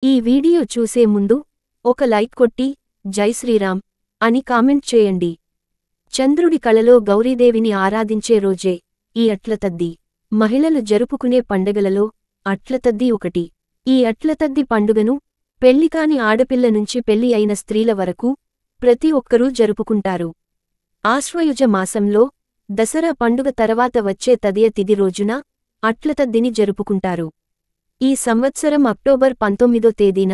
ఈ వీడియో చూసే ముందు ఒక లైక్ కొట్టి జై శ్రీరామ్ అని కామెంట్ చేయండి. చంద్రుడి కళలో గౌరీదేవిని ఆరాధించే రోజే ఈ అట్లతద్ది. మహిళలు జరుపుకునే పండగలలో అట్లతద్ది ఒకటి. ఈ అట్లతద్ది పండుగను పెళ్లికాని ఆడపిల్ల నుంచి పెళ్లి అయిన స్త్రీల వరకు ప్రతి ఒక్కరూ జరుపుకుంటారు. ఆశ్వయుజ మాసంలో దసరా పండుగ తర్వాత వచ్చే తదియ తిథి రోజున అట్లతద్దిని జరుపుకుంటారు. ఈ సంవత్సరం అక్టోబర్ 19వ తేదీన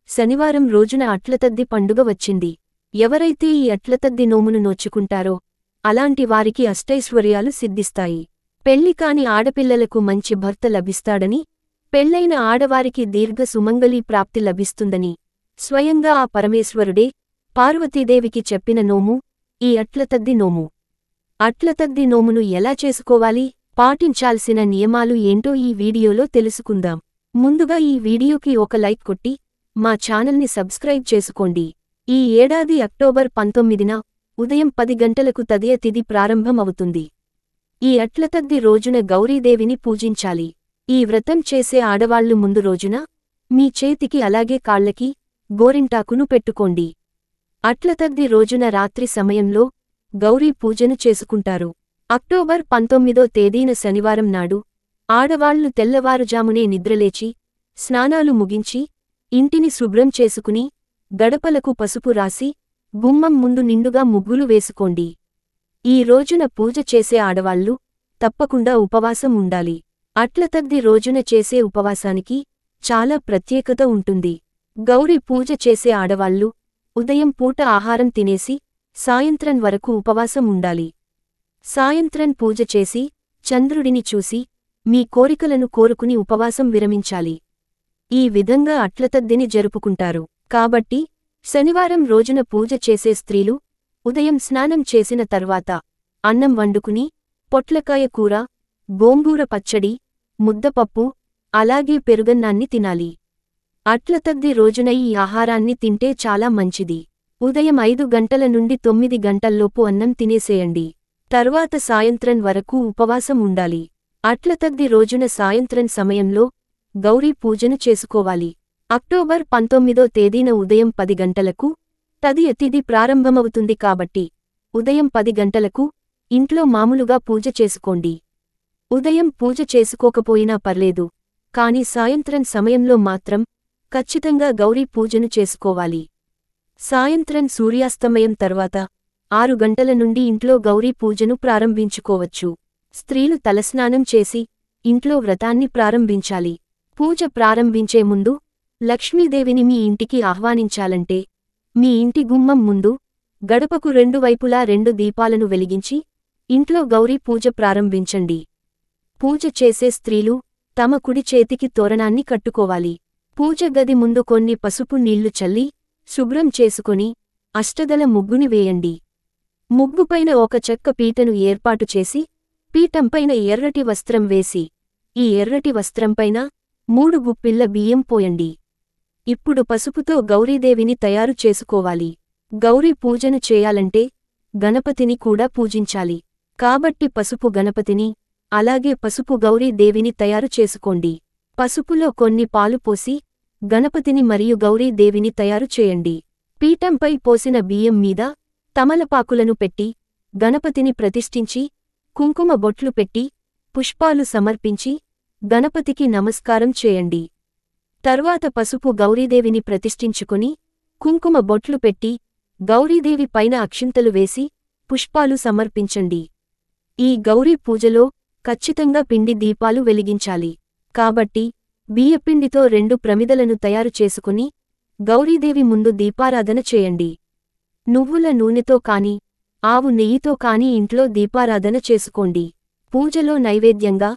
శనివారం రోజున అట్లతద్ది పండుగ వచ్చింది. ఎవరైతే ఈ అట్లతద్ది నోమును నోచుకుంటారో అలాంటి వారికి అష్టైశ్వర్యాలు సిద్ధిస్తాయి. పెళ్లికాని ఆడపిల్లలకు మంచి భర్త లభిస్తాడని, పెళ్లైన ఆడవారికి దీర్ఘ సుమంగళీ ప్రాప్తి లభిస్తుందని స్వయంగా ఆ పరమేశ్వరుడే పార్వతీదేవికి చెప్పిన నోము ఈ అట్లతద్ది నోము. అట్లతద్ది నోమును ఎలా చేసుకోవాలి, పాటించాల్సిన నియమాలు ఏంటో ఈ వీడియోలో తెలుసుకుందాం. ముందుగా ఈ వీడియోకి ఒక లైక్ కొట్టి మా ఛానల్ని సబ్స్క్రైబ్ చేసుకోండి. ఈ ఏడాది అక్టోబర్ 19న ఉదయం 10 గంటలకు తదియ తిథి ప్రారంభం అవుతుంది. ఈ అట్లతద్ది రోజున గౌరీదేవిని పూజించాలి. ఈ వ్రతం చేసే ఆడవాళ్లు ముందు రోజున మీ చేతికి అలాగే కాళ్లకి గోరింటాకును పెట్టుకోండి. అట్లతద్ది రోజున రాత్రి సమయంలో గౌరీ పూజను చేసుకుంటారు. అక్టోబర్ 19వ తేదీన శనివారం నాడు ఆడవాళ్లు తెల్లవారుజామునే నిద్రలేచి స్నానాలు ముగించి ఇంటిని శుభ్రం చేసుకుని గడపలకు పసుపు రాసి గుమ్మం ముందు నిండుగా ముగ్గులు వేసుకోండి. ఈ రోజున పూజ చేసే ఆడవాళ్లు తప్పకుండా ఉపవాసం ఉండాలి. అట్లతద్ది రోజున చేసే ఉపవాసానికి చాలా ప్రత్యేకత ఉంటుంది. గౌరీ పూజ చేసే ఆడవాళ్లు ఉదయం పూట ఆహారం తినేసి సాయంత్రం వరకు ఉపవాసం ఉండాలి. సాయంత్రం పూజ చేసి చంద్రుడిని చూసి మీ కోరికలను కోరుకుని ఉపవాసం విరమించాలి. ఈ విధంగా అట్లతద్దిని జరుపుకుంటారు. కాబట్టి శనివారం రోజున పూజ చేసే స్త్రీలు ఉదయం స్నానం చేసిన తర్వాత అన్నం వండుకుని పొట్లకాయ కూర, గోంగూర పచ్చడి, ముద్దపప్పు, అలాగే పెరుగన్నాన్ని తినాలి. అట్లతద్ది రోజున ఈ ఆహారాన్ని తింటే చాలా మంచిది. ఉదయం 5 గంటల నుండి 9 గంటల్లోపు అన్నం తినేసేయండి. తర్వాత సాయంత్రం వరకు ఉపవాసం ఉండాలి. అట్లతద్ది రోజున సాయంత్రం సమయంలో గౌరీ పూజను చేసుకోవాలి. అక్టోబర్ 19వ తేదీన ఉదయం 10 గంటలకు తదియ తిథి ప్రారంభమవుతుంది కాబట్టి ఉదయం 10 గంటలకు ఇంట్లో మామూలుగా పూజ చేసుకోండి. ఉదయం పూజ చేసుకోకపోయినా పర్లేదు, కాని సాయంత్రం సమయంలో మాత్రం ఖచ్చితంగా గౌరీ పూజను చేసుకోవాలి. సాయంత్రం సూర్యాస్తమయం తర్వాత 6 గంటల నుండి ఇంట్లో గౌరీ పూజను ప్రారంభించుకోవచ్చు. స్త్రీలు తలస్నానం చేసి ఇంట్లో వ్రతాన్ని ప్రారంభించాలి. పూజ ప్రారంభించే ముందు లక్ష్మీదేవిని మీ ఇంటికి ఆహ్వానించాలంటే మీ ఇంటి గుమ్మం ముందు గడపకు 2 వైపులా 2 దీపాలను వెలిగించి ఇంట్లో గౌరీ పూజ ప్రారంభించండి. పూజ చేసే స్త్రీలు తమ కుడి చేతికి తోరణాన్ని కట్టుకోవాలి. పూజ గది ముందు కొన్ని పసుపు నీళ్లు చల్లి శుభ్రం చేసుకొని అష్టదళ ముగ్గుని వేయండి. ముగ్గుపైన ఒక చెక్క పీటను ఏర్పాటు చేసి పీఠంపైన ఎర్రటి వస్త్రం వేసి ఈ ఎర్రటి వస్త్రంపైన 3 గుప్పిళ్ల బియ్యం పోయండి. ఇప్పుడు పసుపుతో గౌరీదేవిని తయారు చేసుకోవాలి. గౌరీ పూజను చేయాలంటే గణపతిని కూడా పూజించాలి. కాబట్టి పసుపు గణపతిని, అలాగే పసుపు గౌరీదేవిని తయారు చేసుకోండి. పసుపులో కొన్ని పాలు పోసి గణపతిని మరియు గౌరీదేవిని తయారు చేయండి. పీఠంపై పోసిన బియ్యం మీద తమలపాకులను పెట్టి గణపతిని ప్రతిష్ఠించి కుంకుమ బొట్లు పెట్టి పుష్పాలు సమర్పించి గణపతికి నమస్కారం చేయండి. తర్వాత పసుపు గౌరీదేవిని ప్రతిష్ఠించుకుని కుంకుమ బొట్లు పెట్టి గౌరీదేవి పైన అక్షింతలు వేసి పుష్పాలు సమర్పించండి. ఈ గౌరీ పూజలో ఖచ్చితంగా పిండి దీపాలు వెలిగించాలి. కాబట్టి బియ్యపిండితో 2 ప్రమిదలను తయారు చేసుకుని గౌరీదేవి ముందు దీపారాధన చేయండి. నువ్వుల నూనెతో కాని ఆవు నెయ్యితో కాని ఇంట్లో దీపారాధన చేసుకోండి. పూజలో నైవేద్యంగా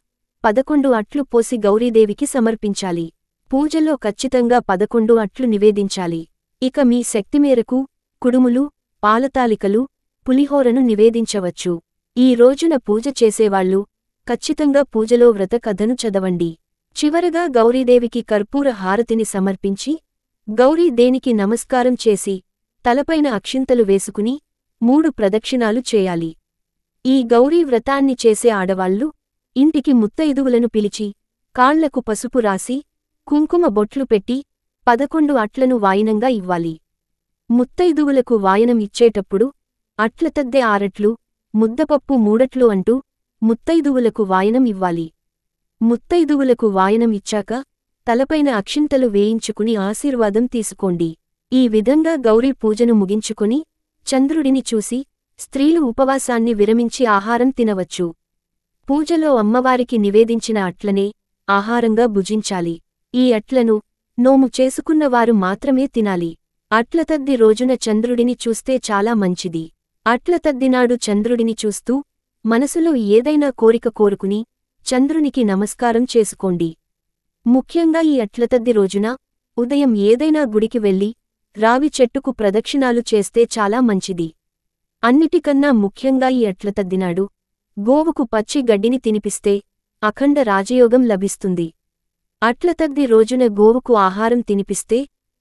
11 అట్లు పోసి గౌరీదేవికి సమర్పించాలి. పూజలో ఖచ్చితంగా 11 అట్లు నివేదించాలి. ఇక మీ శక్తిమేరకు కుడుములు, పాలతాలికలు, పులిహోరను నివేదించవచ్చు. ఈ రోజున పూజ చేసేవాళ్లు ఖచ్చితంగా పూజలో వ్రత కథను చదవండి. చివరగా గౌరీదేవికి కర్పూర హారతిని సమర్పించి గౌరీదేవికి నమస్కారం చేసి తలపైన అక్షింతలు వేసుకుని 3 ప్రదక్షిణాలు చేయాలి. ఈ గౌరీ వ్రతాన్ని చేసే ఆడవాళ్లు ఇంటికి ముత్తైదువులను పిలిచి కాళ్లకు పసుపు రాసి కుంకుమ బొట్లు పెట్టి 11 అట్లను వాయినంగా ఇవ్వాలి. ముత్తైదువులకు వాయనం ఇచ్చేటప్పుడు అట్లతద్దె 6 అట్లు, ముద్దపప్పు 3 అట్లు అంటూ ముత్తైదువులకు వాయనం ఇవ్వాలి. ముత్తైదువులకు వాయనం ఇచ్చాక తలపైన అక్షింతలు వేయించుకుని ఆశీర్వాదం తీసుకోండి. ఈ విధంగా గౌరీ పూజను ముగించుకుని చంద్రుడిని చూసి స్త్రీలు ఉపవాసాన్ని విరమించి ఆహారం తినవచ్చు. పూజలో అమ్మవారికి నివేదించిన అట్లనే ఆహారంగా భుజించాలి. ఈ అట్లను నోము చేసుకున్నవారు మాత్రమే తినాలి. అట్లతద్ది రోజున చంద్రుడిని చూస్తే చాలా మంచిది. అట్లతద్దినాడు చంద్రుడిని చూస్తూ మనసులో ఏదైనా కోరిక కోరుకుని చంద్రునికి నమస్కారం చేసుకోండి. ముఖ్యంగా ఈ అట్లతద్ది రోజున ఉదయం ఏదైనా గుడికి వెళ్లి రావి చెట్టుకు ప్రదక్షిణాలు చేస్తే చాలా మంచిది. అన్నిటికన్నా ముఖ్యంగా ఈ అట్లతద్దినాడు గోవుకు పచ్చి గడ్డిని తినిపిస్తే అఖండ రాజయోగం లభిస్తుంది. అట్లతద్ది రోజున గోవుకు ఆహారం తినిపిస్తే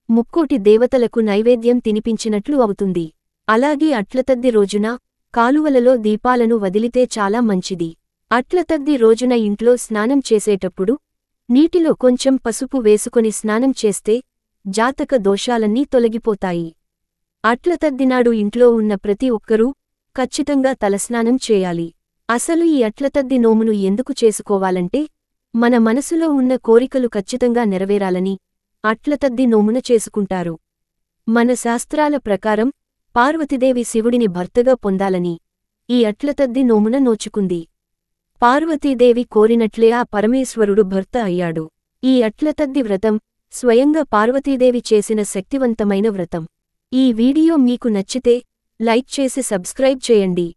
ముక్కోటి దేవతలకు నైవేద్యం తినిపించినట్లు అవుతుంది. అలాగే అట్లతద్ది రోజున కాలువలలో దీపాలను వదిలితే చాలా మంచిది. అట్లతద్ది రోజున ఇంట్లో స్నానం చేసేటప్పుడు నీటిలో కొంచెం పసుపు వేసుకొని స్నానం చేస్తే జాతక దోషాలన్నీ తొలగిపోతాయి. అట్లతద్దినాడు ఇంట్లో ఉన్న ప్రతి ఒక్కరూ ఖచ్చితంగా తలస్నానం చేయాలి. అసలు ఈ అట్లతద్ది నోమును ఎందుకు చేసుకోవాలంటే మన మనసులో ఉన్న కోరికలు ఖచ్చితంగా నెరవేరాలని అట్లతద్ది నోమున చేసుకుంటారు. మన శాస్త్రాల ప్రకారం పార్వతీదేవి శివుడిని భర్తగా పొందాలని ఈ అట్లతద్ది నోమున నోచుకుంది. పార్వతీదేవి కోరినట్లే ఆ పరమేశ్వరుడు భర్త అయ్యాడు. ఈ అట్లతద్ది వ్రతం స్వయంగా పార్వతీదేవి చేసిన శక్తివంతమైన వ్రతం. ఈ వీడియో మీకు నచ్చితే లైక్ చేసి సబ్స్క్రైబ్ చేయండి.